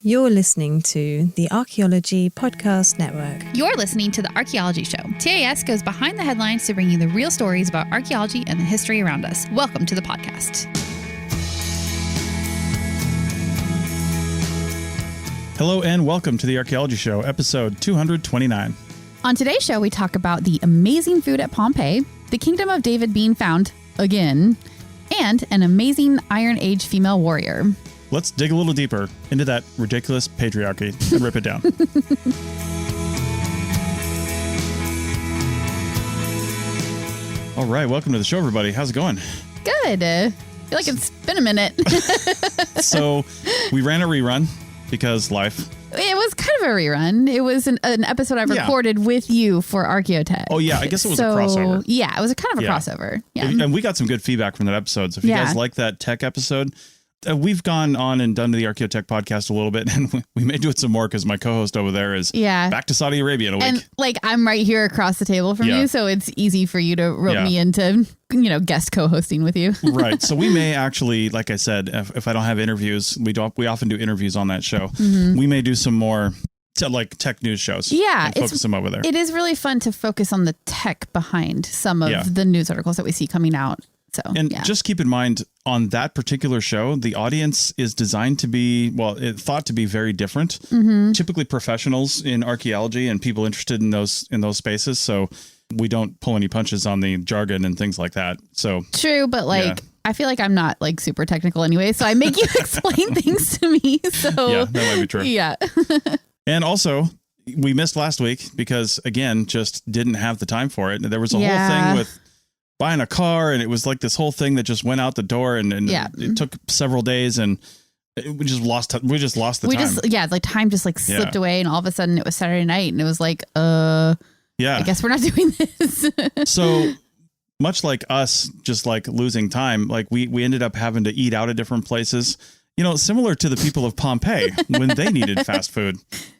You're listening to the Archaeology Podcast Network. You're listening to the Archaeology Show. TAS goes behind the headlines to bring you the real stories about archaeology and the history around us. Welcome to the podcast. Hello and welcome to the Archaeology Show, episode 229. On today's show, we talk about the amazing food at Pompeii, the Kingdom of David being found again, and an amazing Iron Age female warrior. Let's dig a little deeper into that ridiculous patriarchy and rip it down. All right, welcome to the show, everybody. How's it going? Good. I feel like it's been a minute. So we ran a rerun because life. It was kind of a rerun. It was an episode I recorded with you for Archaeotech. Oh, yeah. I guess it was a crossover. Yeah, it was a kind of a crossover. Yeah. And we got some good feedback from that episode. So if you guys like that tech episode, we've gone on and done the Archaeotech podcast a little bit, and we may do it some more because my co-host over there is back to Saudi Arabia in a week. And I'm right here across the table from you, so it's easy for you to rope me into, guest co-hosting with you. Right. So we may actually, like I said, if I don't have interviews, we often do interviews on that show. Mm-hmm. We may do some more tech news shows. Yeah. And focus them over there. It is really fun to focus on the tech behind some of the news articles that we see coming out. So, just keep in mind on that particular show, the audience is designed to be, thought to be very different. Mm-hmm. Typically professionals in archaeology and people interested in those spaces. So we don't pull any punches on the jargon and things like that. So true, but I feel like I'm not super technical anyway, so I make you explain things to me. So yeah, that might be true. Yeah. And also, we missed last week because again, just didn't have the time for it. There was a whole thing with buying a car, and it was like this whole thing that just went out the door, and it took several days, and we just lost the time. Time just slipped away, and all of a sudden it was Saturday night, and it was I guess we're not doing this. So much like us, just losing time, we ended up having to eat out at different places, similar to the people of Pompeii when they needed fast food.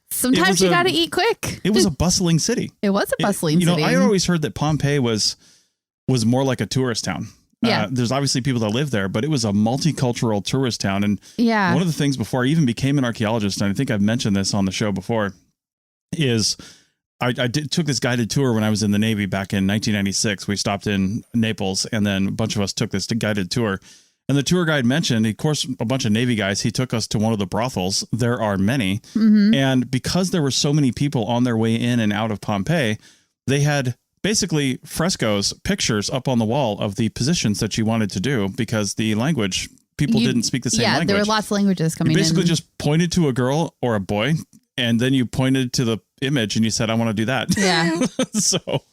Sometimes you got to eat quick. It was a bustling city. It was a bustling city. I always heard that Pompeii was more like a tourist town. Yeah. There's obviously people that live there, but it was a multicultural tourist town. And one of the things before I even became an archaeologist, and I think I've mentioned this on the show before, is I took this guided tour when I was in the Navy back in 1996. We stopped in Naples, and then a bunch of us took this guided tour. And the tour guide mentioned, of course, a bunch of Navy guys, he took us to one of the brothels. There are many. Mm-hmm. And because there were so many people on their way in and out of Pompeii, they had basically frescoes, pictures up on the wall of the positions that you wanted to do because the language, people didn't speak the same language. Yeah, there were lots of languages coming in. You basically just pointed to a girl or a boy, and then you pointed to the image and you said, I want to do that. Yeah. So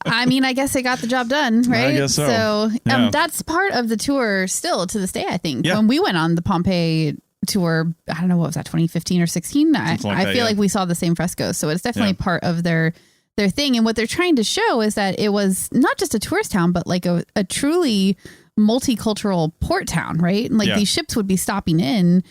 I mean, I guess it got the job done, right? I guess so. So that's part of the tour still to this day, I think. Yeah. When we went on the Pompeii tour, I don't know, what was that, 2015 or 16? I feel like we saw the same frescoes. So it's definitely part of their thing. And what they're trying to show is that it was not just a tourist town, but a truly multicultural port town, right? And these ships would be stopping in,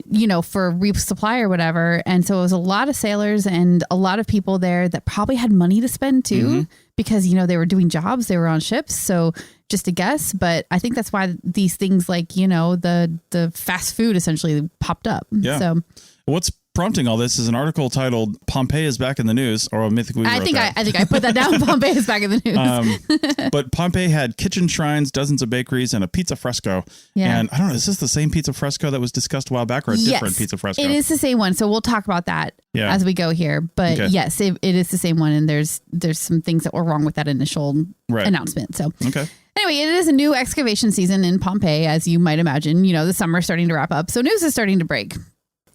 for resupply or whatever. And so it was a lot of sailors and a lot of people there that probably had money to spend too, because, they were doing jobs, they were on ships. So just a guess, but I think that's why these things the fast food essentially popped up. Yeah. So what's prompting all this is an article titled "Pompeii is back in the news," or I think I put that down. Pompeii is back in the news. But Pompeii had kitchen shrines, dozens of bakeries, and a pizza fresco. Yeah. And I don't know, is this the same pizza fresco that was discussed a while back, or a different pizza fresco? It is the same one. So we'll talk about that as we go here. But yes, it is the same one. And there's some things that were wrong with that initial announcement. So anyway, it is a new excavation season in Pompeii, as you might imagine. The summer's starting to wrap up, so news is starting to break.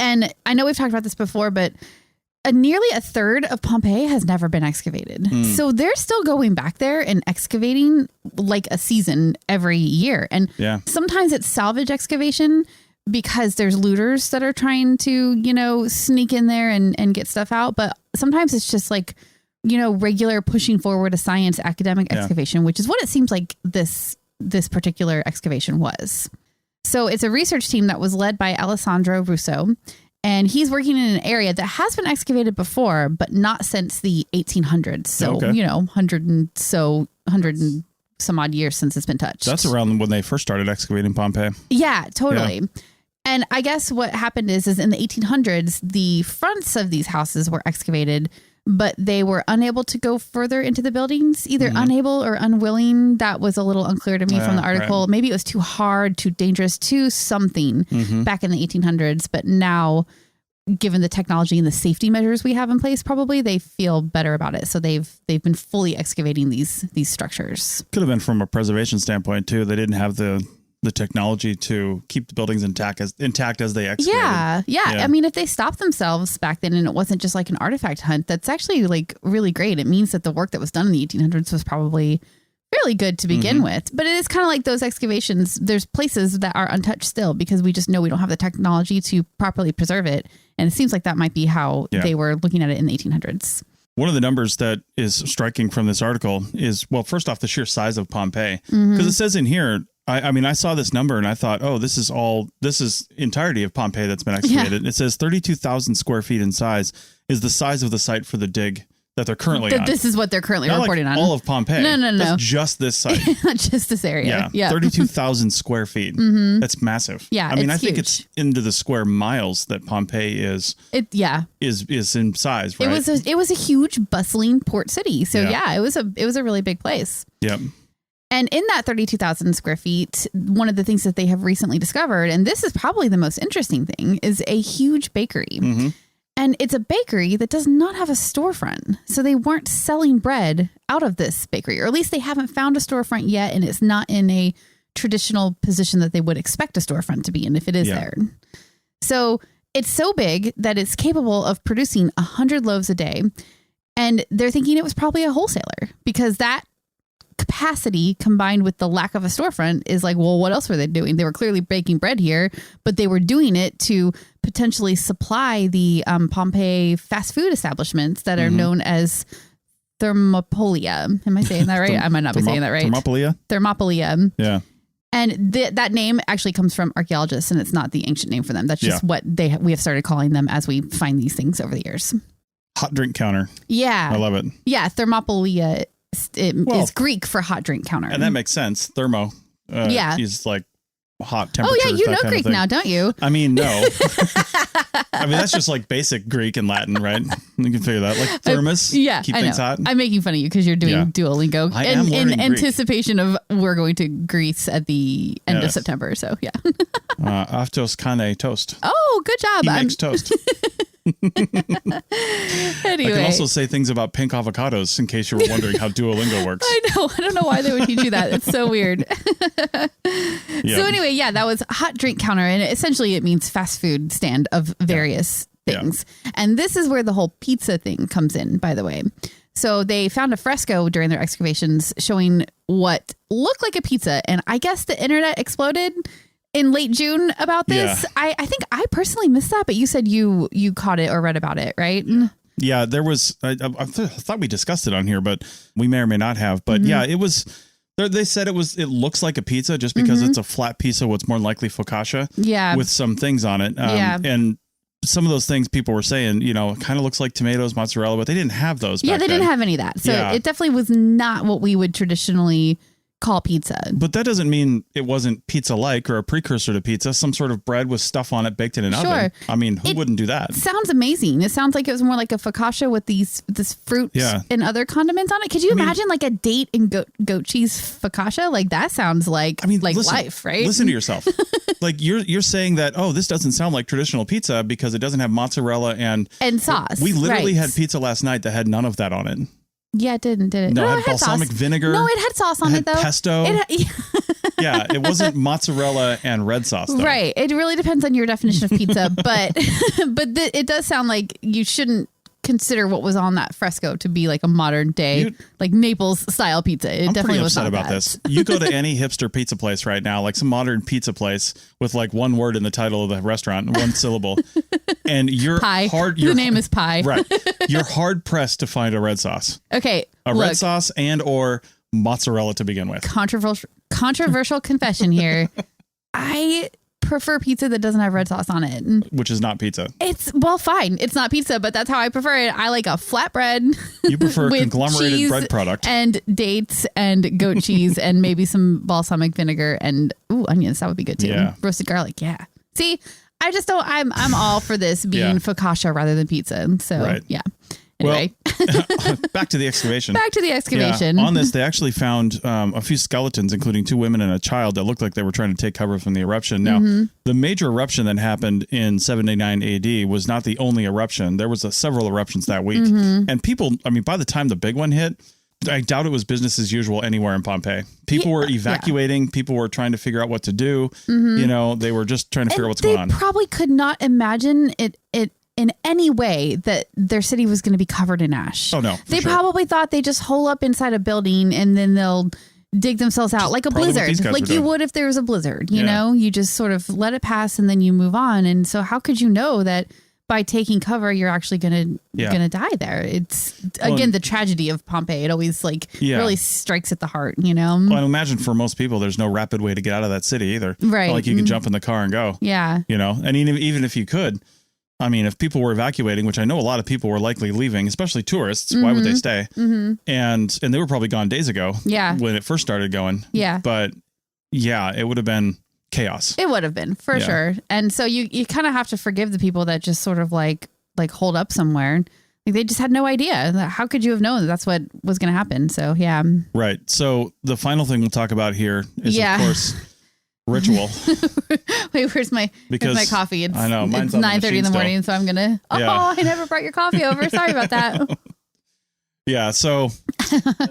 And I know we've talked about this before, but nearly a third of Pompeii has never been excavated. So they're still going back there and excavating a season every year. And sometimes it's salvage excavation because there's looters that are trying to, sneak in there and get stuff out. But sometimes it's just regular pushing forward a science academic excavation, which is what it seems like this particular excavation was. So it's a research team that was led by Alessandro Russo, and he's working in an area that has been excavated before, but not since the 1800s. So, 100 and some odd years since it's been touched. That's around when they first started excavating Pompeii. Yeah, totally. Yeah. And I guess what happened is in the 1800s, the fronts of these houses were excavated, but they were unable to go further into the buildings, either unable or unwilling. That was a little unclear to me from the article. Right. Maybe it was too hard, too dangerous, too something back in the 1800s. But now, given the technology and the safety measures we have in place, probably they feel better about it. So they've been fully excavating these structures. Could have been from a preservation standpoint too. They didn't have the technology to keep the buildings intact as they excavated. Yeah. I mean, if they stopped themselves back then and it wasn't just like an artifact hunt, that's actually like really great. It means that the work that was done in the 1800s was probably fairly good to begin with. But it is kind of like those excavations. There's places that are untouched still because we just know we don't have the technology to properly preserve it. And it seems like that might be how they were looking at it in the 1800s. One of the numbers that is striking from this article is, well, first off, the sheer size of Pompeii. Because it says in here, I mean, I saw this number and I thought, oh, this is entirety of Pompeii that's been excavated. Yeah. It says 32,000 square feet in size is the size of the site for the dig that they're currently on. This is what they're currently reporting on. All of Pompeii. No. That's just this site. Not just this area. Yeah. 32,000 square feet. That's massive. Yeah. I mean, I think it's into the square miles that Pompeii is in size, right? It was a huge bustling port city. So it was a really big place. Yep. And in that 32,000 square feet, one of the things that they have recently discovered, and this is probably the most interesting thing, is a huge bakery. And it's a bakery that does not have a storefront. So they weren't selling bread out of this bakery, or at least they haven't found a storefront yet. And it's not in a traditional position that they would expect a storefront to be in if it is there. So it's so big that it's capable of producing 100 loaves a day. And they're thinking it was probably a wholesaler because that capacity combined with the lack of a storefront is like, well, what else were they doing? They were clearly baking bread here, but they were doing it to potentially supply the Pompeii fast food establishments that are known as Thermopolia. Am I saying that right? I might not be saying that right. Thermopolia. Yeah. And that name actually comes from archaeologists, and it's not the ancient name for them. That's just what we have started calling them as we find these things over the years. Hot drink counter. Yeah. I love it. Yeah. Thermopolia is Greek for hot drink counter. And that makes sense. Thermo. Is like hot temperature. Oh, yeah. You know Greek now, don't you? I mean, no. I mean, that's just like basic Greek and Latin, right? You can figure that. Like thermos. Keep things hot. I'm making fun of you because you're doing Duolingo. I am learning in anticipation of we're going to Greece at the end of September. So, yeah. Aftos kane toast. Oh, good job. He makes toast. Anyway. I can also say things about pink avocados in case you were wondering how Duolingo works. I know. I don't know why they would teach you that. It's so weird. So anyway, that was hot drink counter. And essentially it means fast food stand of various things. And this is where the whole pizza thing comes in, by the way. So they found a fresco during their excavations showing what looked like a pizza. And I guess the internet exploded in late June about this. I think I personally missed that, but you said you caught it or read about it, right? Yeah, there was, I thought we discussed it on here, but we may or may not have. But it was, they said it looks like a pizza just because it's a flat piece of what's more likely focaccia with some things on it. And some of those things people were saying, kind of looks like tomatoes, mozzarella, but they didn't have those back they didn't have any of that. So it definitely was not what we would traditionally call pizza. But that doesn't mean it wasn't pizza-like or a precursor to pizza, some sort of bread with stuff on it baked in an oven. I mean, who wouldn't do that? Sounds amazing. It sounds like it was more like a focaccia with this fruit and other condiments on it. Could you imagine like a date and goat cheese focaccia? Like that sounds like life, right? Listen to yourself. Like you're saying that, this doesn't sound like traditional pizza because it doesn't have mozzarella and sauce. We literally had pizza last night that had none of that on it. Yeah, it didn't, did it? No, it had balsamic vinegar. No, it had sauce on it, though. Pesto. It wasn't mozzarella and red sauce, though. Right. It really depends on your definition of pizza, but it does sound like you shouldn't consider what was on that fresco to be like a modern day, like Naples style pizza. I'm definitely was upset about this. You go to any hipster pizza place right now, like some modern pizza place with like one word in the title of the restaurant, one syllable, and you're pie. The name is pie. Right. You're hard pressed to find a red sauce. Okay. Red sauce and or mozzarella to begin with. Controversial confession here. I prefer pizza that doesn't have red sauce on it. Which is not pizza. Fine. It's not pizza, but that's how I prefer it. I like a flatbread. You prefer conglomerated bread product. And dates and goat cheese and maybe some balsamic vinegar and onions. That would be good too. Yeah. Roasted garlic. Yeah. See, I just don't. I'm all for this being focaccia rather than pizza. So yeah. Anyway. Well, back to the excavation. Yeah, on this, they actually found a few skeletons, including 2 women and a child, that looked like they were trying to take cover from the eruption. Now, the major eruption that happened in 789 AD was not the only eruption. There was several eruptions that week. And people, I mean, by the time the big one hit, I doubt it was business as usual anywhere in Pompeii. People were evacuating. People were trying to figure out what to do. You know, they were just trying to figure out what's going on. They probably could not imagine it in any way that their city was going to be covered in ash. Oh, no. They probably thought they just hole up inside a building and then they'll dig themselves out like a blizzard, like you would if there was a blizzard. You know, you just sort of let it pass and then you move on. And so how could you know that by taking cover, you're actually going to die there? It's again, the tragedy of Pompeii. It always really strikes at the heart, you know? Well, I imagine for most people, there's no rapid way to get out of that city either. Right. Not like you can jump in the car and go. Yeah. You know, and even if you could, I mean, if people were evacuating, which I know a lot of people were likely leaving, especially tourists, why would they stay? And they were probably gone days ago. Yeah. When it first started going. Yeah. But yeah, it would have been chaos. It would have been for sure. And so you kind of have to forgive the people that just sort of like hold up somewhere. Like they just had no idea. How could you have known that that's what was going to happen? So yeah. Right. So the final thing we'll talk about here is of course ritual. Wait, where's my coffee? I know it's 9:30 in the morning, so I'm gonna. I never brought your coffee over. Sorry about that. Yeah, so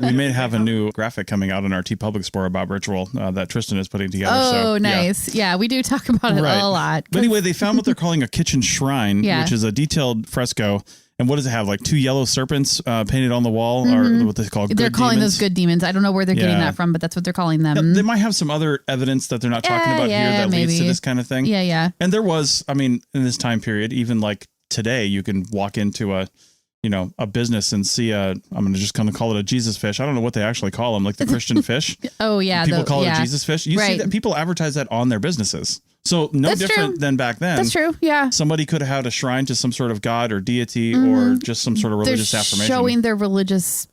we may have a new graphic coming out on our TeePublic store about ritual that Tristan is putting together. Oh, nice. Yeah, we do talk about it a lot. But anyway, they found what they're calling a kitchen shrine, which is a detailed fresco. And what does it have? Like 2 yellow serpents painted on the wall, or what they call good demons? They're calling those good demons. I don't know where they're getting that from, but that's what they're calling them. Yeah, they might have some other evidence that they're not talking about here that leads to this kind of thing. Yeah, yeah. And there was, I mean, in this time period, even like today, you can walk into a business and see I'm just going to call it a Jesus fish. I don't know what they actually call them, like the Christian fish. Oh, yeah. People call it a Jesus fish. You see that people advertise that on their businesses. So no different than back then. That's true. Yeah. Somebody could have had a shrine to some sort of god or deity or just some sort of religious affirmation. Showing their religious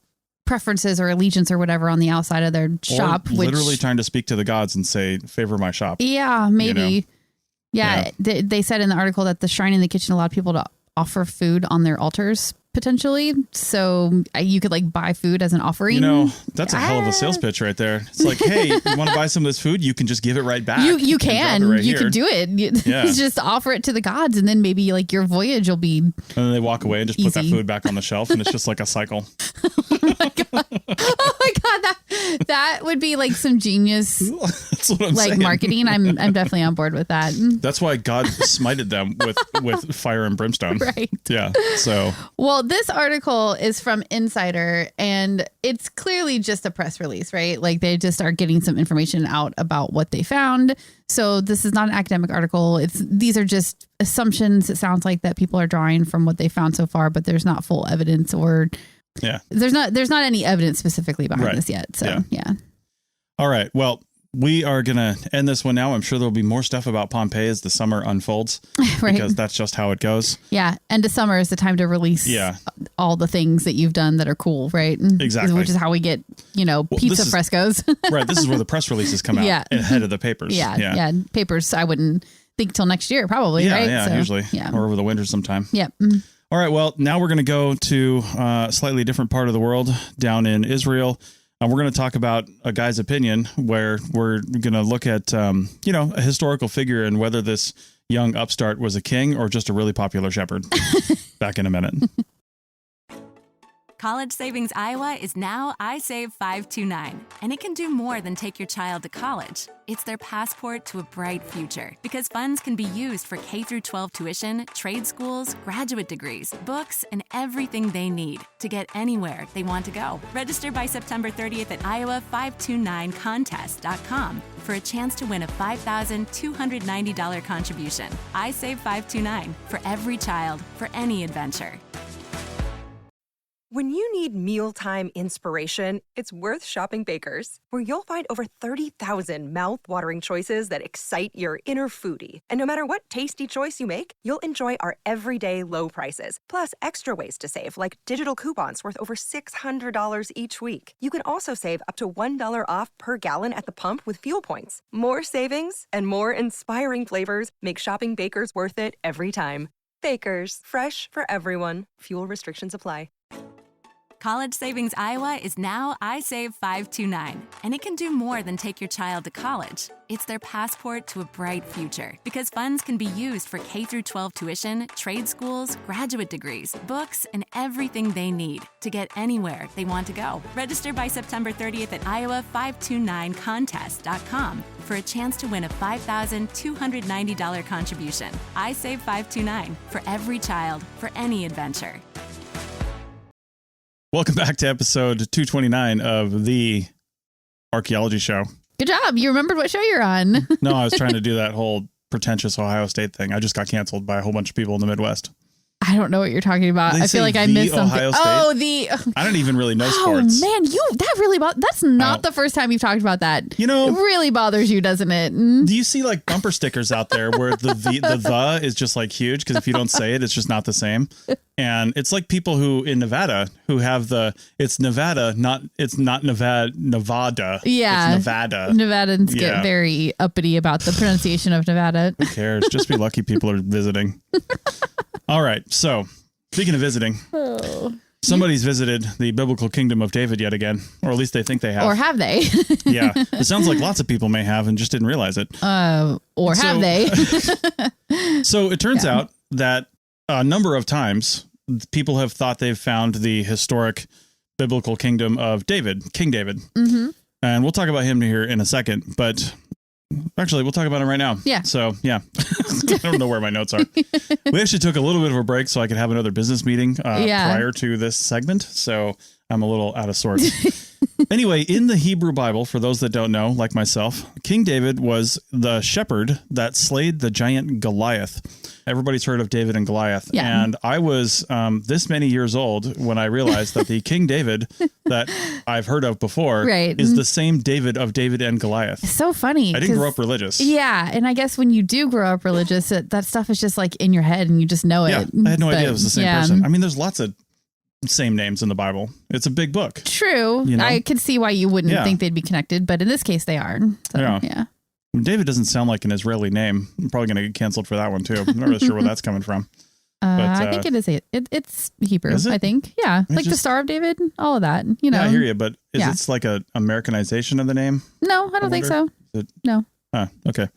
preferences or allegiance or whatever on the outside of their shop. Literally trying to speak to the gods and say, favor my shop. Yeah, maybe. You know? Yeah. They said in the article that the shrine in the kitchen allowed people to offer food on their altars potentially, so you could like buy food as an offering. You know, that's a hell of a sales pitch right there. It's like, hey, you want to buy some of this food? You can just give it right back. You can do it. You just offer it to the gods, and then maybe like your voyage will be. And then they walk away and just put that food back on the shelf, and it's just like a cycle. Oh my god, that would be like some genius. That's what I'm saying. Marketing. I'm definitely on board with that. That's why God smited them with fire and brimstone. Right. Yeah. So. Well, this article is from Insider, and it's clearly just a press release, right? Like they just are getting some information out about what they found. So this is not an academic article. These are just assumptions. It sounds like that people are drawing from what they found so far, but there's not full evidence or there's not any evidence specifically behind this yet. So yeah. All right. Well, we are going to end this one now. I'm sure there'll be more stuff about Pompeii as the summer unfolds, right? Because that's just how it goes. Yeah. End of summer is the time to release all the things that you've done that are cool, right? Exactly. Which is how we get, pizza frescoes. Right. This is where the press releases come out ahead of the papers. Yeah. Papers, I wouldn't think till next year, probably, right? Yeah, usually. Yeah. Or over the winter sometime. Yep. All right. Well, now we're going to go to a slightly different part of the world down in Israel. We're going to talk about a guy's opinion where we're going to look at, a historical figure and whether this young upstart was a king or just a really popular shepherd. Back in a minute. College Savings Iowa is now iSave 529, and it can do more than take your child to college. It's their passport to a bright future, because funds can be used for K-12 tuition, trade schools, graduate degrees, books, and everything they need to get anywhere they want to go. Register by September 30th at iowa529contest.com for a chance to win a $5,290 contribution. iSave 529, for every child, for any adventure. When you need mealtime inspiration, it's worth shopping Baker's, where you'll find over 30,000 mouth-watering choices that excite your inner foodie. And no matter what tasty choice you make, you'll enjoy our everyday low prices, plus extra ways to save, like digital coupons worth over $600 each week. You can also save up to $1 off per gallon at the pump with fuel points. More savings and more inspiring flavors make shopping Baker's worth it every time. Baker's, fresh for everyone. Fuel restrictions apply. College Savings Iowa is now iSave 529, and it can do more than take your child to college. It's their passport to a bright future, because funds can be used for K-12 tuition, trade schools, graduate degrees, books, and everything they need to get anywhere they want to go. Register by September 30th at iowa529contest.com for a chance to win a $5,290 contribution. iSave 529, for every child, for any adventure. Welcome back to episode 229 of the Archaeology Show. Good job. You remembered what show you're on. No, I was trying to do that whole pretentious Ohio State thing. I just got canceled by a whole bunch of people in the Midwest. I don't know what you're talking about. I feel like I missed something. Ohio State? I don't even really know sports. Oh man, that's not the first time you've talked about that. You know, it really bothers you, doesn't it? Do you see like bumper stickers out there where the is just like huge? Because if you don't say it, it's just not the same. And it's like people who in Nevada who have it's Nevada, it's not Nevada. Yeah. It's Nevada. Nevadans get very uppity about the pronunciation of Nevada. Who cares? Just be lucky people are visiting. All right. So speaking of visiting, somebody's visited the biblical kingdom of David yet again, or at least they think they have. Or have they? Yeah. It sounds like lots of people may have and just didn't realize it. Have they? So it turns out that a number of times people have thought they've found the historic biblical kingdom of David, King David. Mm-hmm. And we'll talk about him here in a second, but actually we'll talk about him right now. Yeah. So yeah, I don't know where my notes are. We actually took a little bit of a break so I could have another business meeting prior to this segment. So I'm a little out of sorts. Anyway, in the Hebrew Bible, for those that don't know, like myself, King David was the shepherd that slayed the giant Goliath. Everybody's heard of David and Goliath. Yeah. And I was this many years old when I realized that the King David that I've heard of before is the same David of David and Goliath. It's so funny. I didn't grow up religious. Yeah. And I guess when you do grow up religious, that stuff is just like in your head and you just know it. Yeah, I had no idea it was the same person. I mean, there's lots of same names in the Bible. It's a big book. True. You know? I could see why you wouldn't think they'd be connected, but in this case they are. So, yeah. David doesn't sound like an Israeli name. I'm probably going to get canceled for that one too. I'm not really sure where that's coming from. But, I think it is. It's Hebrew. Is it? I think. Yeah. Like the Star of David, all of that, you know. Yeah, I hear you, but is it like a Americanization of the name? No, I don't think so. No. Okay.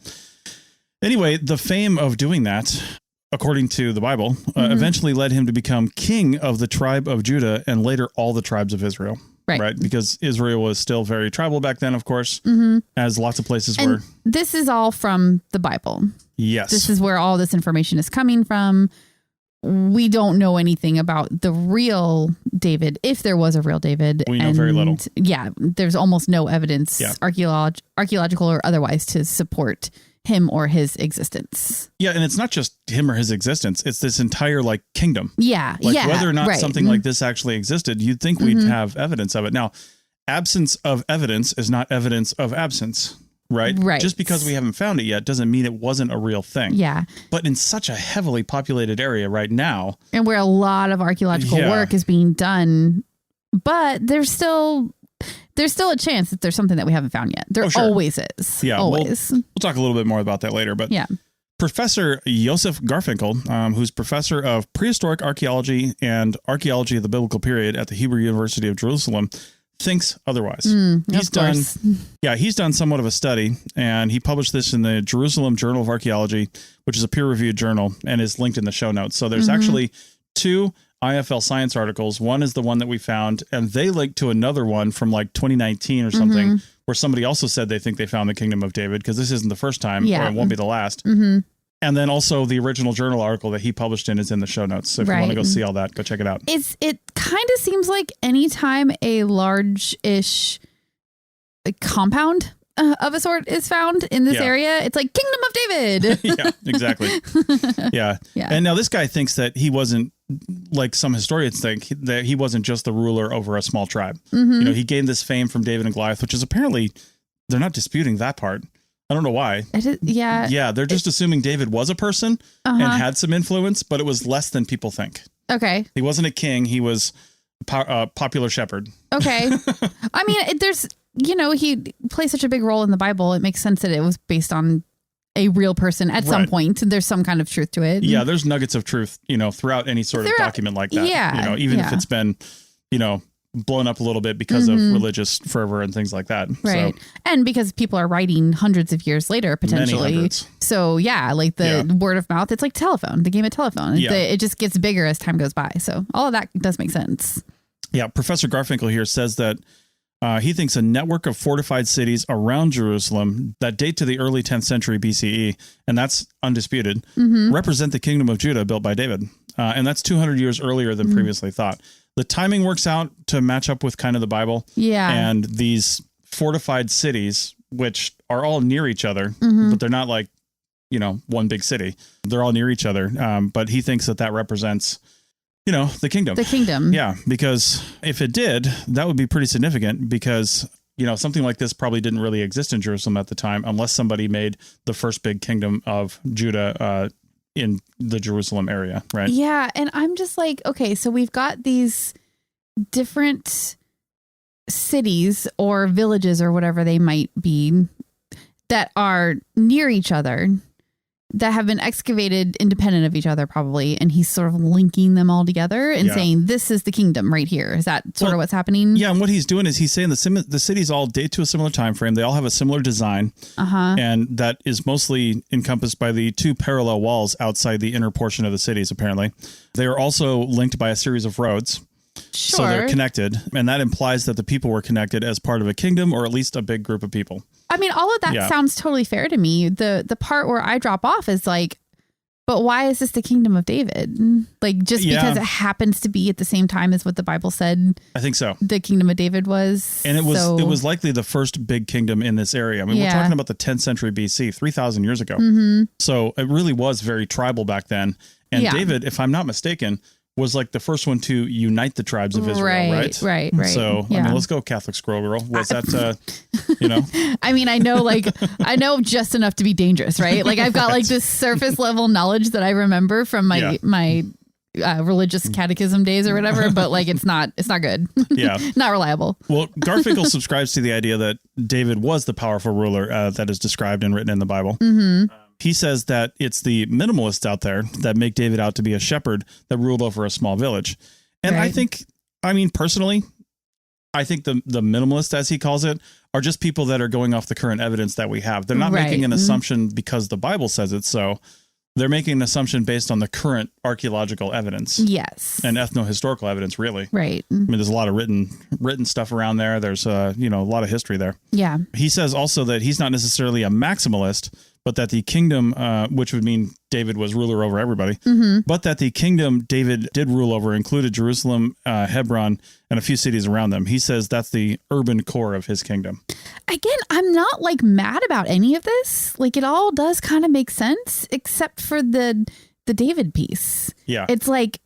Anyway, the fame of doing that, according to the Bible, eventually led him to become king of the tribe of Judah and later all the tribes of Israel. Right. Because Israel was still very tribal back then, of course, as lots of places were. This is all from the Bible. Yes. This is where all this information is coming from. We don't know anything about the real David, if there was a real David. We know very little. Yeah. There's almost no evidence, archaeological or otherwise, to support him or his existence. Yeah, and it's not just him or his existence. It's this entire like kingdom. Yeah. Whether or not something like this actually existed, you'd think we'd have evidence of it. Now, absence of evidence is not evidence of absence, right? Right. Just because we haven't found it yet doesn't mean it wasn't a real thing. Yeah. But in such a heavily populated area right now. And where a lot of archaeological work is being done, but there's still a chance that there's something that we haven't found yet. There always is. Yeah. Always. We'll talk a little bit more about that later. But Professor Joseph Garfinkel, who's professor of prehistoric archaeology and archaeology of the biblical period at the Hebrew University of Jerusalem, thinks otherwise. He's done somewhat of a study, and he published this in the Jerusalem Journal of Archaeology, which is a peer-reviewed journal and is linked in the show notes. So there's actually two IFL Science articles. One is the one that we found, and they linked to another one from like 2019 or something, where somebody also said they think they found the kingdom of David, because this isn't the first time, or it won't be the last. And then also the original journal article that he published in is in the show notes. So if you want to go see all that, go check it out. It kind of seems like anytime a large-ish compound of a sort is found in this area, it's like Kingdom of David. Yeah, exactly. Yeah. And now this guy thinks that he wasn't like some historians think, that he wasn't just the ruler over a small tribe. You know, he gained this fame from David and Goliath, which is apparently, they're not disputing that part. I don't know why. Yeah, they're just assuming David was a person and had some influence, but it was less than people think. Okay. He wasn't a king. He was a popular shepherd. Okay. I mean, there's, you know, he plays such a big role in the Bible. It makes sense that it was based on a real person at some point. There's some kind of truth to it. Yeah, there's nuggets of truth, you know, throughout any sort of document like that. Yeah. You know, even if it's been, you know, blown up a little bit because of religious fervor and things like that. Right. So, and because people are writing hundreds of years later, potentially. So yeah, like the word of mouth, it's like telephone, the game of telephone. Yeah. It just gets bigger as time goes by. So all of that does make sense. Yeah. Professor Garfinkel here says that he thinks a network of fortified cities around Jerusalem that date to the early 10th century BCE, and that's undisputed, represent the kingdom of Judah built by David. And that's 200 years earlier than previously thought. The timing works out to match up with kind of the Bible. Yeah. And these fortified cities, which are all near each other, but they're not like, you know, one big city. They're all near each other. But he thinks that represents, you know, the kingdom. The kingdom. Yeah. Because if it did, that would be pretty significant because, you know, something like this probably didn't really exist in Jerusalem at the time unless somebody made the first big kingdom of Judah in the Jerusalem area, right? Yeah. And I'm just like, okay, so we've got these different cities or villages or whatever they might be that are near each other that have been excavated independent of each other probably. And he's sort of linking them all together and saying, this is the kingdom right here. Is that sort of what's happening? Yeah. And what he's doing is he's saying the cities all date to a similar time frame. They all have a similar design. And that is mostly encompassed by the two parallel walls outside the inner portion of the cities, apparently. They are also linked by a series of roads. Sure. So they're connected. And that implies that the people were connected as part of a kingdom or at least a big group of people. I mean, all of that sounds totally fair to me. The part where I drop off is like, but why is this the kingdom of David? Like, just because it happens to be at the same time as what the Bible said. I think so. The kingdom of David was. And it was likely the first big kingdom in this area. I mean, we're talking about the 10th century BC, 3,000 years ago. So it really was very tribal back then. And David, if I'm not mistaken, was like the first one to unite the tribes of Israel, right? So, I mean, let's go Catholic Scroll Girl. Was that, you know? I mean, I know just enough to be dangerous, right? Like I've got like this surface level knowledge that I remember from my religious catechism days or whatever, but like it's not good. Yeah. Not reliable. Well, Garfinkel subscribes to the idea that David was the powerful ruler that is described and written in the Bible. He says that it's the minimalists out there that make David out to be a shepherd that ruled over a small village. And I mean, personally, I think the minimalists, as he calls it, are just people that are going off the current evidence that we have. They're not making an assumption because the Bible says it. So they're making an assumption based on the current archaeological evidence. Yes. And ethnohistorical evidence, really. Right. I mean, there's a lot of written stuff around there. There's, a lot of history there. Yeah. He says also that he's not necessarily a maximalist, but that the kingdom, which would mean David was ruler over everybody, but that the kingdom David did rule over included Jerusalem, Hebron, and a few cities around them. He says that's the urban core of his kingdom. Again, I'm not like mad about any of this. Like it all does kind of make sense, except for the David piece. Yeah. It's like,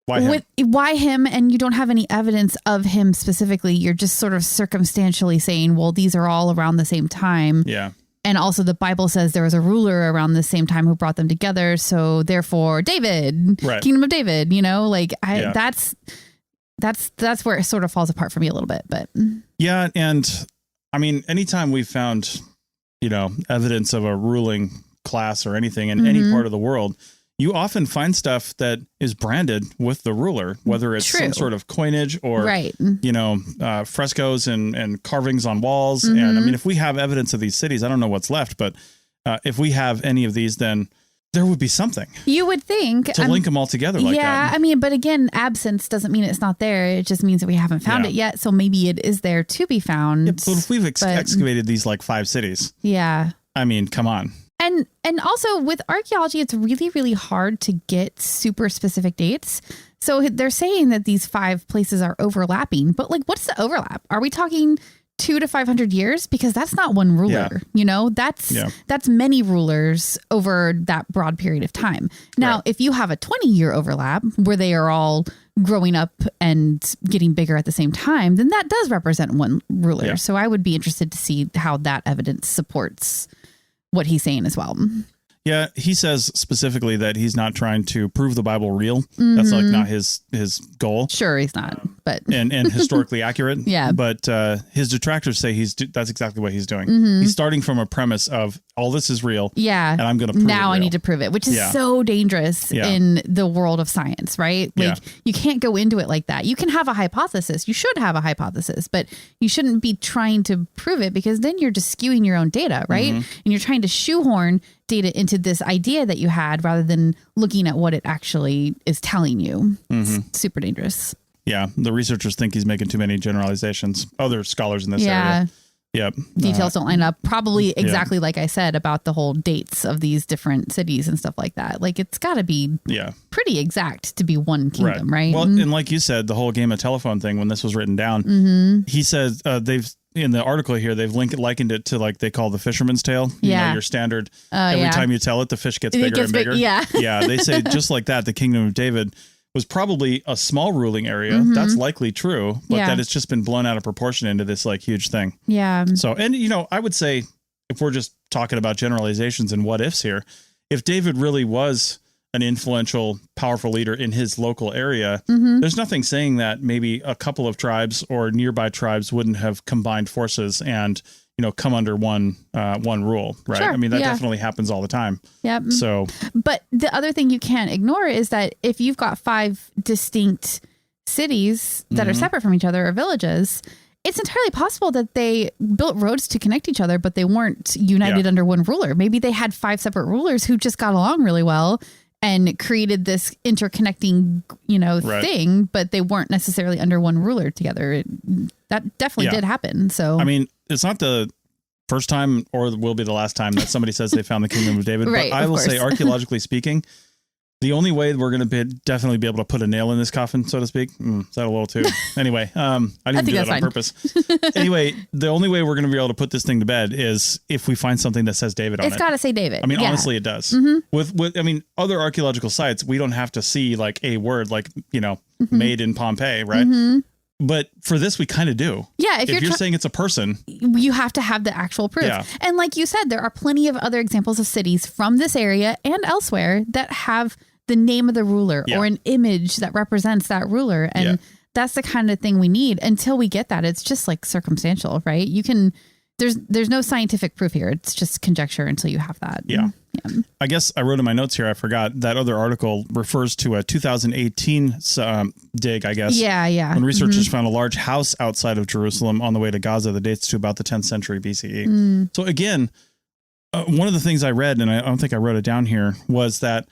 why him? And you don't have any evidence of him specifically. You're just sort of circumstantially saying, well, these are all around the same time. Yeah. And also the Bible says there was a ruler around the same time who brought them together. So therefore David, kingdom of David, like that's where it sort of falls apart for me a little bit, but. Yeah. And I mean, anytime we've found, evidence of a ruling class or anything in any part of the world, you often find stuff that is branded with the ruler, whether it's some sort of coinage or, frescoes and carvings on walls. And I mean, if we have evidence of these cities, I don't know what's left, but if we have any of these, then there would be something. You would think. To link them all together like that. Yeah, I mean, but again, absence doesn't mean it's not there. It just means that we haven't found it yet. So maybe it is there to be found. Yeah, but if we've excavated these like 5 cities. Yeah. I mean, come on. And also with archaeology, it's really, really hard to get super specific dates. So they're saying that these 5 places are overlapping, but like, what's the overlap? Are we talking 200 to 500 years, because that's not one ruler, that's many rulers over that broad period of time. Now, if you have a 20-year overlap where they are all growing up and getting bigger at the same time, then that does represent one ruler. Yeah. So I would be interested to see how that evidence supports what he's saying as well. Yeah, he says specifically that he's not trying to prove the Bible real. Mm-hmm. That's like not his goal. Sure, he's not, but and historically accurate. Yeah, but his detractors say that's exactly what he's doing. Mm-hmm. He's starting from a premise of all this is real. Yeah, and I'm going to prove now it I need to prove it, which is so dangerous in the world of science, right? Like you can't go into it like that. You can have a hypothesis. You should have a hypothesis, but you shouldn't be trying to prove it, because then you're just skewing your own data, right? Mm-hmm. And you're trying to shoehorn data into this idea that you had rather than looking at what it actually is telling you. Mm-hmm. It's super dangerous. Yeah. The researchers think he's making too many generalizations. Other scholars in this area. Yep. Details don't line up. Probably exactly like I said about the whole dates of these different cities and stuff like that. Like it's got to be pretty exact to be one kingdom, right? Well, and like you said, the whole game of telephone thing, when this was written down, he says in the article here, they've likened it to like they call the fisherman's tale. You know, your standard. Every time you tell it, the fish gets bigger and bigger. Yeah. They say just like that, the kingdom of David was probably a small ruling area. Mm-hmm. That's likely true, but that it's just been blown out of proportion into this like huge thing. Yeah. So, and I would say if we're just talking about generalizations and what ifs here, if David really was an influential, powerful leader in his local area, there's nothing saying that maybe a couple of tribes or nearby tribes wouldn't have combined forces and, come under one rule, right? Sure, I mean, that definitely happens all the time. Yep. So, but the other thing you can't ignore is that if you've got 5 distinct cities that are separate from each other, or villages, it's entirely possible that they built roads to connect each other, but they weren't united under one ruler. Maybe they had 5 separate rulers who just got along really well and created this interconnecting, thing, but they weren't necessarily under one ruler together. That definitely did happen. So, I mean, it's not the first time or will be the last time that somebody says they found the kingdom of David. Right, but I will say, archaeologically speaking, the only way we're going to definitely be able to put a nail in this coffin, so to speak. Is that a little too? Anyway, I didn't do that on purpose. Anyway, the only way we're going to be able to put this thing to bed is if we find something that says David on it. It's got to say David. I mean, honestly, it does. Mm-hmm. With other archaeological sites, we don't have to see like a word like, made in Pompeii, right? Mm-hmm. But for this, we kind of do. Yeah. If you're saying it's a person, you have to have the actual proof. Yeah. And like you said, there are plenty of other examples of cities from this area and elsewhere that have the name of the ruler or an image that represents that ruler. And that's the kind of thing we need. Until we get that, it's just like circumstantial, right? There's no scientific proof here. It's just conjecture until you have that. Yeah. I guess I wrote in my notes here, I forgot, that other article refers to a 2018 dig, I guess. Yeah. When researchers found a large house outside of Jerusalem on the way to Gaza that dates to about the 10th century BCE. So again, one of the things I read, and I don't think I wrote it down here, was that,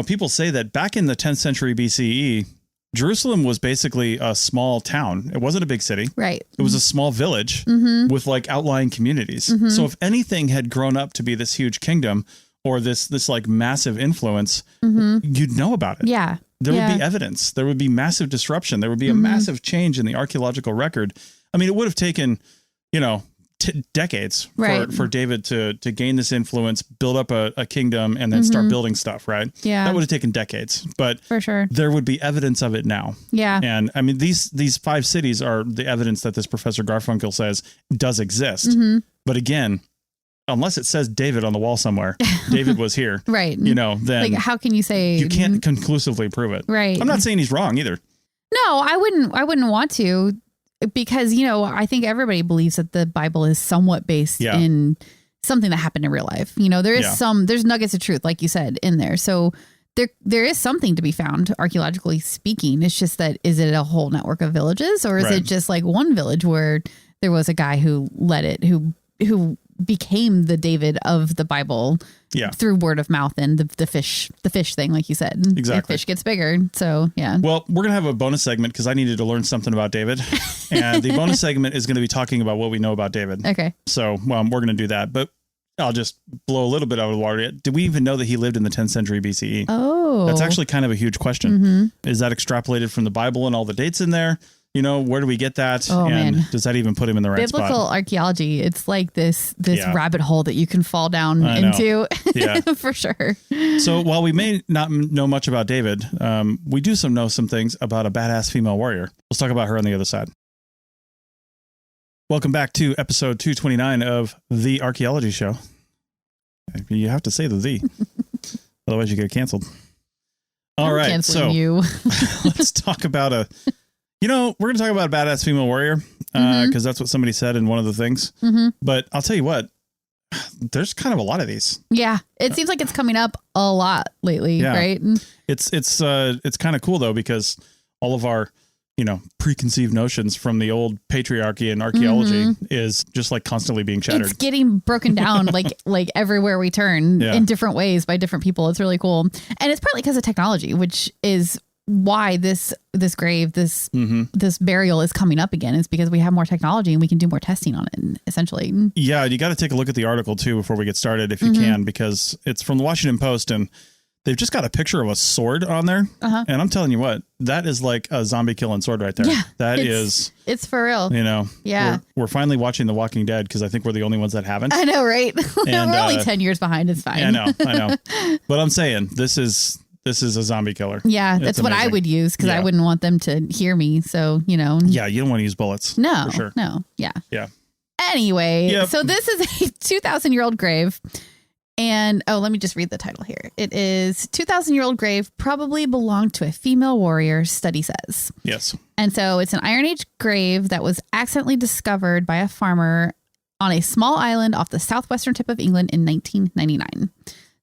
people say that back in the 10th century BCE, Jerusalem was basically a small town. It wasn't a big city. Right. It was a small village with like outlying communities. So if anything had grown up to be this huge kingdom or this like massive influence, you'd know about it. Yeah. There would be evidence. There would be massive disruption. There would be a massive change in the archaeological record. I mean, it would have taken, decades for David to gain this influence, build up a kingdom, and then start building stuff, right? Yeah. That would have taken decades, but for sure there would be evidence of it now. Yeah. And I mean, these 5 cities are the evidence that this Professor Garfunkel says does exist. But again, unless it says David on the wall somewhere, David was here, right? Then like, how can you say you can't conclusively prove it? Right. I'm not saying he's wrong either. No, I wouldn't want to. Because, I think everybody believes that the Bible is somewhat based in something that happened in real life. There is there's nuggets of truth, like you said, in there. So there is something to be found, archaeologically speaking. It's just that, is it a whole network of villages, or is it just like one village where there was a guy who led it, who became the David of the Bible through word of mouth and the fish thing, like you said. Exactly. The fish gets bigger. So, yeah. Well, we're going to have a bonus segment because I needed to learn something about David. And the bonus segment is going to be talking about what we know about David. Okay. So we're going to do that. But I'll just blow a little bit out of the water. Did we even know that he lived in the 10th century BCE? Oh. That's actually kind of a huge question. Is that extrapolated from the Bible and all the dates in there? where do we get that? Oh, and man. Does that even put him in the right spot? Biblical archaeology, it's like this rabbit hole that you can fall down into. Yeah. For sure. So while we may not know much about David, we do know some things about a badass female warrior. Let's talk about her on the other side. Welcome back to episode 229 of The Archaeology Show. You have to say the. Otherwise you get canceled. All I'm right. canceling you. Let's talk about we're going to talk about a badass female warrior because that's what somebody said in one of the things. Mm-hmm. But I'll tell you what, there's kind of a lot of these. Yeah. It seems like it's coming up a lot lately, right? It's kind of cool though, because all of our, preconceived notions from the old patriarchy and archaeology is just like constantly being shattered. It's getting broken down like everywhere we turn in different ways by different people. It's really cool. And it's partly because of technology, which is why this grave, this burial is coming up again. Is because we have more technology and we can do more testing on it, essentially. Yeah, you got to take a look at the article too before we get started if you can, because it's from the Washington Post and they've just got a picture of a sword on there. And I'm telling you what, that is like a zombie killing sword right there. Yeah, it's for real. Yeah. We're finally watching The Walking Dead because I think we're the only ones that haven't. I know, right? And, we're only 10 years behind. It's fine. Yeah, I know. But I'm saying this is a zombie killer. Yeah, that's what I would use because I wouldn't want them to hear me. So, Yeah, you don't want to use bullets. No, for sure. No. Yeah. Yeah. Anyway, so this is a 2,000-year-old grave. And, let me just read the title here. It is 2,000-year-old grave probably belonged to a female warrior, study says. Yes. And so it's an Iron Age grave that was accidentally discovered by a farmer on a small island off the southwestern tip of England in 1999.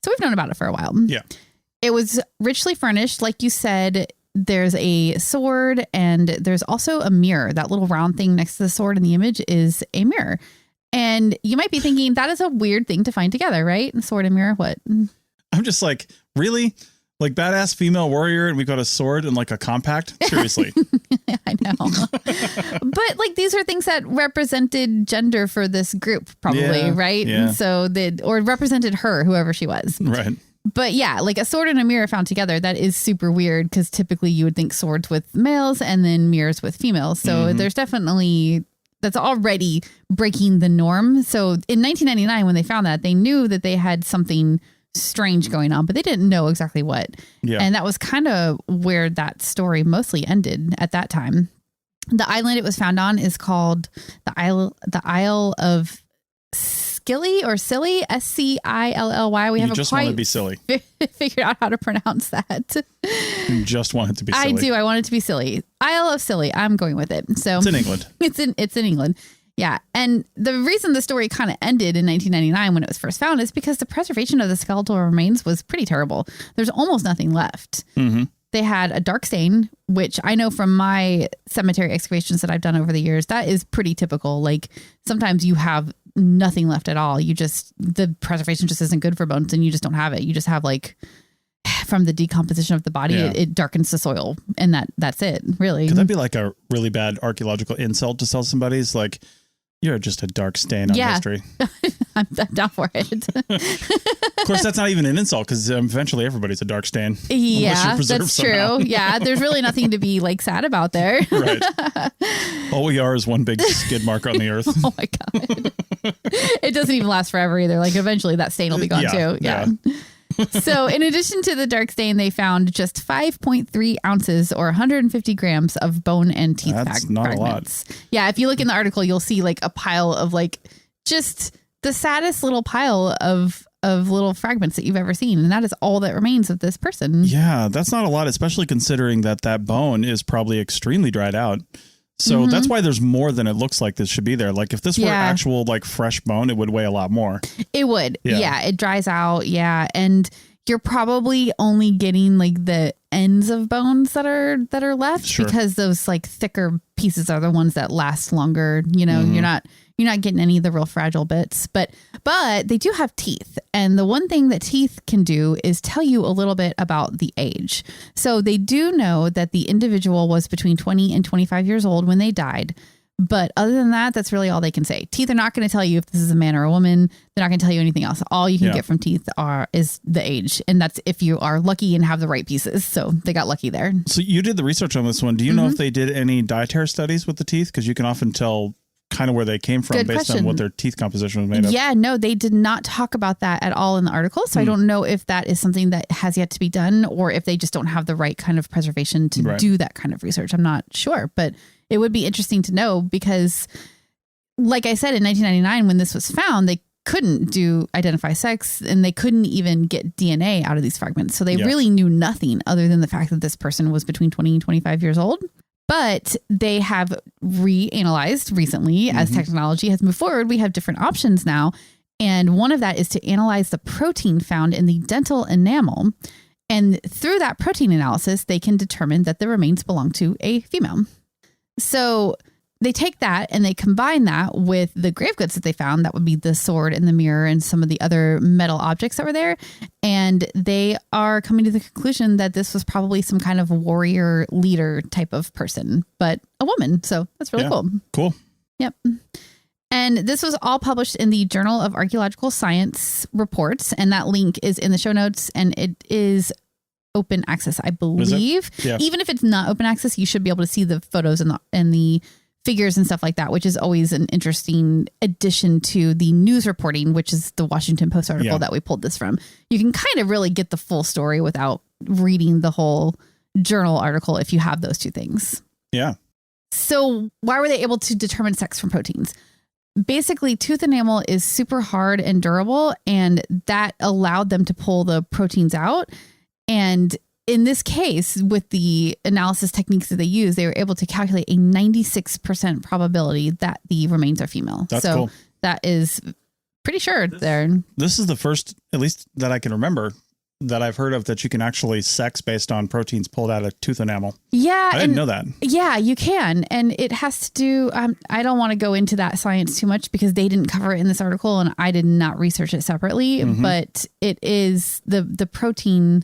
So we've known about it for a while. Yeah. It was richly furnished. Like you said, there's a sword and there's also a mirror. That little round thing next to the sword in the image is a mirror. And you might be thinking that is a weird thing to find together, right? Sword and mirror, what? I'm just like, really? Like badass female warrior and we got a sword and like a compact? Seriously. I know. But like these are things that represented gender for this group probably, right? Yeah. And so or represented her, whoever she was. Right. But yeah, like a sword and a mirror found together, that is super weird because typically you would think swords with males and then mirrors with females. So there's definitely... That's already breaking the norm. So in 1999, when they found that, they knew that they had something strange going on, but they didn't know exactly what. Yeah. And that was kind of where that story mostly ended at that time. The island it was found on is called the Isle of Scilly or Silly, Scilly. We haven't just quite want to be silly. Figured out how to pronounce that. You just want it to be silly. I do. I want it to be silly. Isle of Scilly. I'm going with it. So it's in England. It's in England. Yeah. And the reason the story kind of ended in 1999 when it was first found is because the preservation of the skeletal remains was pretty terrible. There's almost nothing left. They had a dark stain, which I know from my cemetery excavations that I've done over the years, that is pretty typical. Like sometimes you have nothing left at all. The preservation just isn't good for bones and you just don't have it. You just have like from the decomposition of the body, it darkens the soil and that's it really. Could that be like a really bad archaeological insult to tell somebody? It's like, you're just a dark stain on history. I'm down for it. Of course, that's not even an insult because eventually everybody's a dark stain. Yeah, that's somehow. True. Yeah, there's really nothing to be like sad about there. Right. All we are is one big skid mark on the earth. Oh my God. It doesn't even last forever either. Like eventually that stain will be gone too. Yeah. So in addition to the dark stain, they found just 5.3 ounces or 150 grams of bone and teeth fragments. Not a lot. Yeah. If you look in the article, you'll see like a pile of like just the saddest little pile of little fragments that you've ever seen. And that is all that remains of this person. Yeah, that's not a lot, especially considering that bone is probably extremely dried out. So that's why there's more than it looks like this should be there. Like if this were actual like fresh bone, it would weigh a lot more. It would. Yeah. It dries out. Yeah. And you're probably only getting like the ends of bones that are left because those like thicker pieces are the ones that last longer. You know, you're not getting any of the real fragile bits, but they do have teeth. And the one thing that teeth can do is tell you a little bit about the age. So they do know that the individual was between 20 and 25 years old when they died, But other than that, that's really all they can say. Teeth are not going to tell you if this is a man or a woman. They're not going to tell you anything else. All you can get from teeth is the age. And that's if you are lucky and have the right pieces. So they got lucky there. So you did the research on this one. Do you know if they did any dietary studies with the teeth? Because you can often tell kind of where they came from based on what their teeth composition was made of. Yeah, no, they did not talk about that at all in the article. So I don't know if that is something that has yet to be done or if they just don't have the right kind of preservation to do that kind of research. I'm not sure, but it would be interesting to know because like I said, in 1999, when this was found, they couldn't identify sex and they couldn't even get DNA out of these fragments. So they really knew nothing other than the fact that this person was between 20 and 25 years old. But they have reanalyzed recently as technology has moved forward. We have different options now. And one of that is to analyze the protein found in the dental enamel. And through that protein analysis, they can determine that the remains belong to a female. So they take that and they combine that with the grave goods that they found. That would be the sword and the mirror and some of the other metal objects that were there. And they are coming to the conclusion that this was probably some kind of warrior leader type of person, but a woman. So that's really cool. Cool. Yep. And this was all published in the Journal of Archaeological Science Reports. And that link is in the show notes and it is open access, I believe. Yeah. Even if it's not open access, you should be able to see the photos and the figures and stuff like that, which is always an interesting addition to the news reporting, which is the Washington Post article that we pulled this from. You can kind of really get the full story without reading the whole journal article if you have those two things. Yeah. So why were they able to determine sex from proteins? Basically, tooth enamel is super hard and durable, and that allowed them to pull the proteins out. And in this case, with the analysis techniques that they use, they were able to calculate a 96% probability that the remains are female. That's cool. That is pretty sure there. This is the first, at least that I can remember, that I've heard of that you can actually sex based on proteins pulled out of tooth enamel. Yeah. I didn't know that. Yeah, you can. And it has to do, I don't want to go into that science too much because they didn't cover it in this article and I did not research it separately, but it is the protein.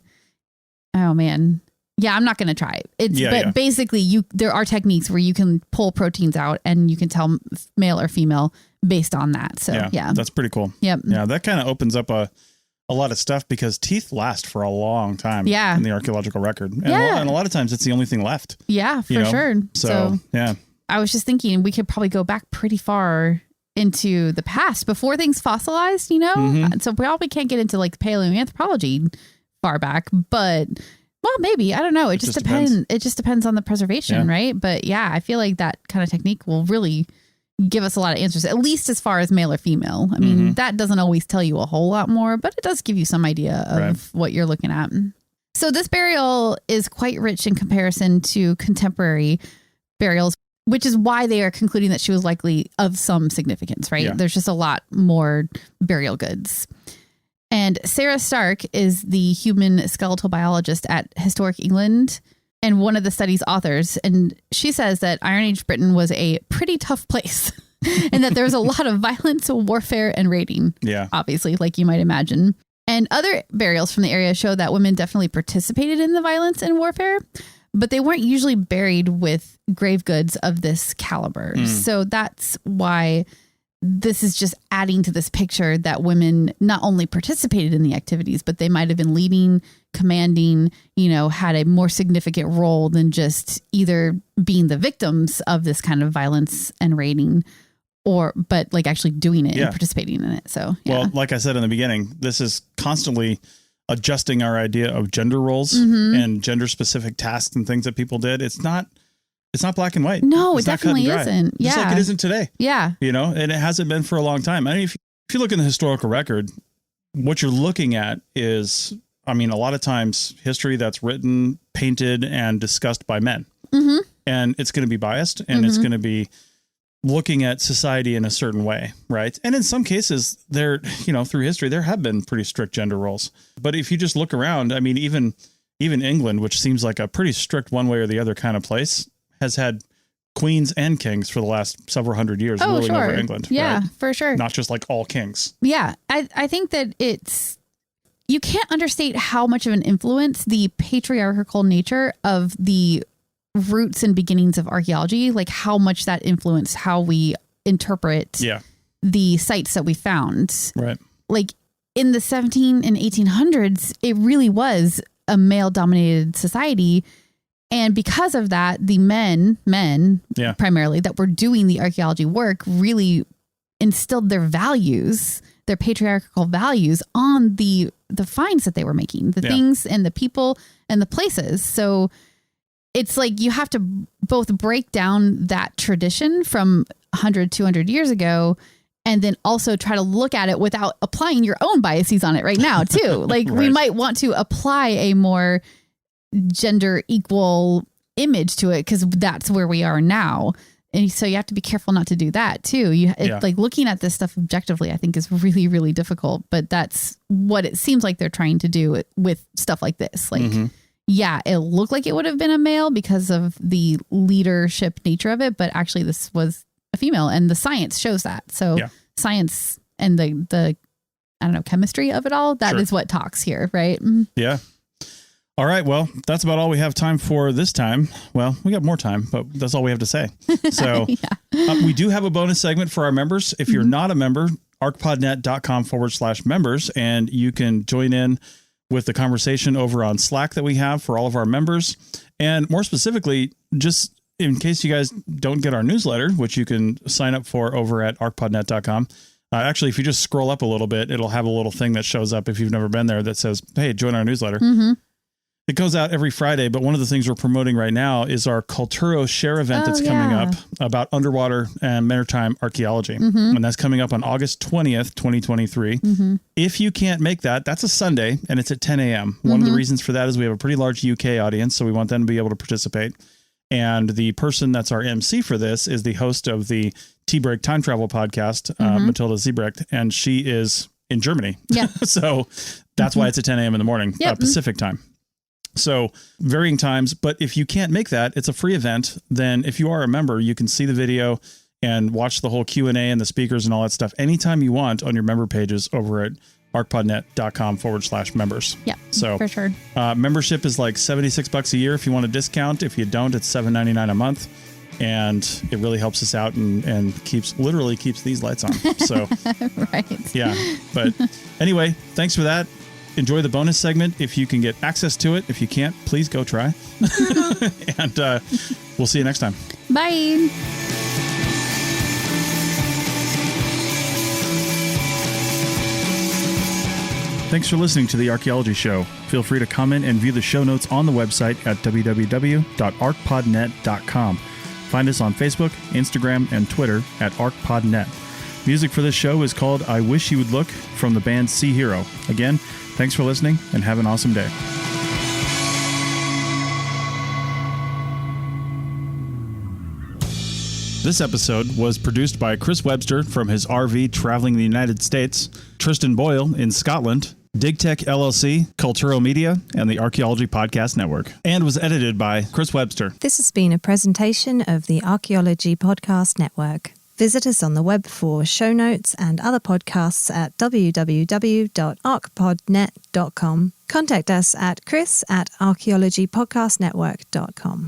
Oh man. Yeah, I'm not going to try it. Basically there are techniques where you can pull proteins out and you can tell male or female based on that. So yeah. That's pretty cool. Yep. Yeah. That kind of opens up a lot of stuff because teeth last for a long time in the archaeological record. And, and a lot of times it's the only thing left. Yeah, for sure. So yeah. I was just thinking we could probably go back pretty far into the past before things fossilized, So we probably can't get into like paleoanthropology far back, but well, maybe, I don't know. It just depends. It just depends on the preservation, right? But yeah, I feel like that kind of technique will really give us a lot of answers, at least as far as male or female. I mean, that doesn't always tell you a whole lot more, but it does give you some idea of what you're looking at. So this burial is quite rich in comparison to contemporary burials, which is why they are concluding that she was likely of some significance, right? Yeah. There's just a lot more burial goods. And Sarah Stark is the human skeletal biologist at Historic England and one of the study's authors. And she says that Iron Age Britain was a pretty tough place and that there was a lot of violence, warfare, and raiding. Yeah. Obviously, like you might imagine. And other burials from the area show that women definitely participated in the violence and warfare, but they weren't usually buried with grave goods of this caliber. So that's why this is just adding to this picture that women not only participated in the activities, but they might have been leading, commanding, had a more significant role than just either being the victims of this kind of violence and raiding but like actually doing it and participating in it. So, well, like I said in the beginning, this is constantly adjusting our idea of gender roles and gender specific tasks and things that people did. It's not black and white. No, it definitely isn't. Yeah. Just like it isn't today. Yeah. And it hasn't been for a long time. I mean, if you look in the historical record, what you're looking at is, a lot of times history that's written, painted, and discussed by men. And it's going to be biased and it's going to be looking at society in a certain way. Right. And in some cases there, through history, there have been pretty strict gender roles. But if you just look around, even England, which seems like a pretty strict one way or the other kind of place, has had queens and kings for the last several hundred years ruling over England. Yeah, right? For sure. Not just like all kings. Yeah. I think that you can't understate how much of an influence the patriarchal nature of the roots and beginnings of archaeology, like how much that influenced how we interpret the sites that we found. Right. Like in the 17 and 1800s, it really was a male dominated society. And because of that, the men primarily that were doing the archaeology work really instilled their values, their patriarchal values on the finds that they were making, the things and the people and the places. So it's like you have to both break down that tradition from 100, 200 years ago, and then also try to look at it without applying your own biases on it right now too. Like we might want to apply a more gender equal image to it because that's where we are now. And so you have to be careful not to do that too. It's like looking at this stuff objectively, I think is really, really difficult, but that's what it seems like they're trying to do with stuff like this. Like, it looked like it would have been a male because of the leadership nature of it, but actually this was a female and the science shows that. So science and the I don't know, chemistry of it all, that is what talks here. Right. Yeah. All right. Well, that's about all we have time for this time. Well, we got more time, but that's all we have to say. So we do have a bonus segment for our members. If you're not a member, arcpodnet.com/members, and you can join in with the conversation over on Slack that we have for all of our members. And more specifically, just in case you guys don't get our newsletter, which you can sign up for over at arcpodnet.com. Actually, if you just scroll up a little bit, it'll have a little thing that shows up if you've never been there that says, hey, join our newsletter. It goes out every Friday, but one of the things we're promoting right now is our Culturo Share event that's coming up about underwater and maritime archaeology. And that's coming up on August 20th, 2023. If you can't make that, that's a Sunday and it's at 10 a.m. One of the reasons for that is we have a pretty large UK audience, so we want them to be able to participate. And the person that's our MC for this is the host of the T-Break Time Travel podcast, Matilda Siebrecht, and she is in Germany. So that's why it's at 10 a.m. in the morning, Pacific time. So varying times, but if you can't make that, it's a free event. Then if you are a member, you can see the video and watch the whole Q&A and the speakers and all that stuff anytime you want on your member pages over at arcpodnet.com/members. Yeah, so for sure. Membership is like $76 a year if you want a discount. If you don't, it's $7.99 a month. And it really helps us out and literally keeps these lights on. So, yeah. But anyway, thanks for that. Enjoy the bonus segment if you can get access to it. If you can't, please go try. And we'll see you next time. Bye. Thanks for listening to The Archaeology Show. Feel free to comment and view the show notes on the website at www.arcpodnet.com. Find us on Facebook, Instagram, and Twitter at ArcPodNet. Music for this show is called I Wish You Would Look from the band Sea Hero. Again, thanks for listening and have an awesome day. This episode was produced by Chris Webster from his RV traveling the United States, Tristan Boyle in Scotland, DigTech LLC, Culturo Media, and the Archaeology Podcast Network, and was edited by Chris Webster. This has been a presentation of the Archaeology Podcast Network. Visit us on the web for show notes and other podcasts at www.arcpodnet.com. Contact us at chris@archaeologypodcastnetwork.com.